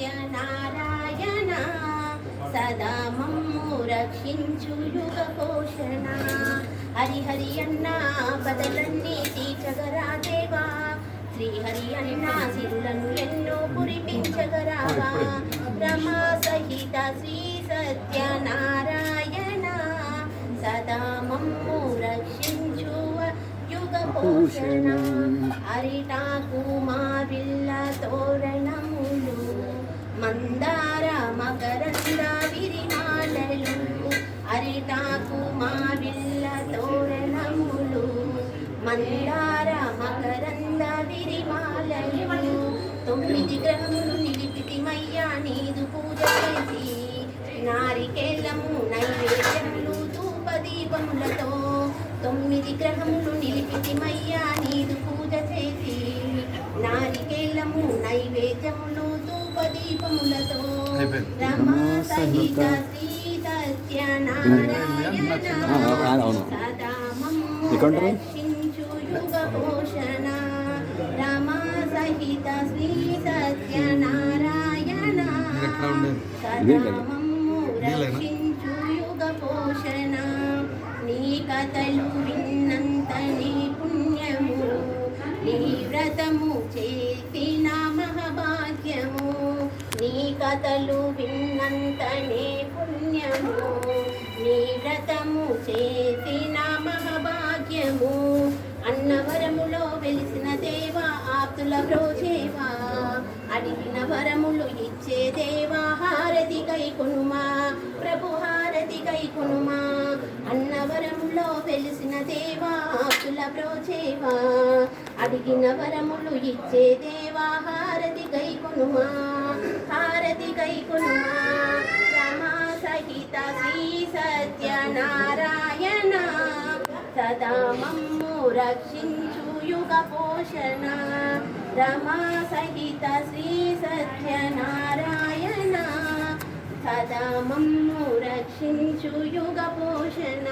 సత్యనారాయణ సదా మమ్ము రక్షించు యుగ పోషణ. హరిహరి అన్న బదలన్నీ తీర్చగరాదేవా, శ్రీహరి అన్న సిరులను ఎన్నో కురిపించగరావా. రమా సహిత శ్రీ సత్యనారాయణ సదా మమ్ము రక్షించు యుగ పోషణ. అరిటాకు మావిల్ల తోరణములు, మందార మకరంద విరిమాలలు. అరిటాకు మావిల్ల తోరణములు, మందార మకరంద విరిమాలలు. 9 గ్రహములు నిలిపితిమయ్యా నీదు పూజ చేసి, నారికేలము నైవేద్యములు ధూపదీపములతో. 9 గ్రహములు నిలిపితిమయ్యా నీదు పూజ చేసి, నారికేలము నైవేద్యములు ధూపదీపములతో. రమా సహిత శ్రీ సత్యనారాయణ సదా మమ్ము రక్షించు యుగ పోషణ. రమా సహిత శ్రీ సత్యనారాయణ సదా మమ్ము రక్షించు యుగ పోషణ. నీ కథలు విన్నంత నీ పుణ్యము, నీ వ్రతము చేసిన మహాభాగ్యము. నీ కథలు విన్నంత నీ పుణ్యము, నీ వ్రతము చేసిన మహాభాగ్యము. అన్నవరములో వెలిసిన దేవా ఆప్తుల బ్రోచేవా, అడిగిన వరములు ఇచ్చే దేవా హారతి కైకొనుమా, ప్రభు హారతి కైకొనుమా. అన్నవరములో వెలిసిన దేవా ఆప్తుల బ్రోచేవా, అడిగిన వరములు ఇచ్చే దేవా హారతి కైకొనుమా, హారతి కైకొనుమా. రమా సహిత శ్రీ సత్యనారాయణ సదా మమ్ము రక్షించు యుగ పోషణ. రమా సహిత శ్రీ సత్యనారాయణ సదా మమ్ము రక్షించు యుగ పోషణ.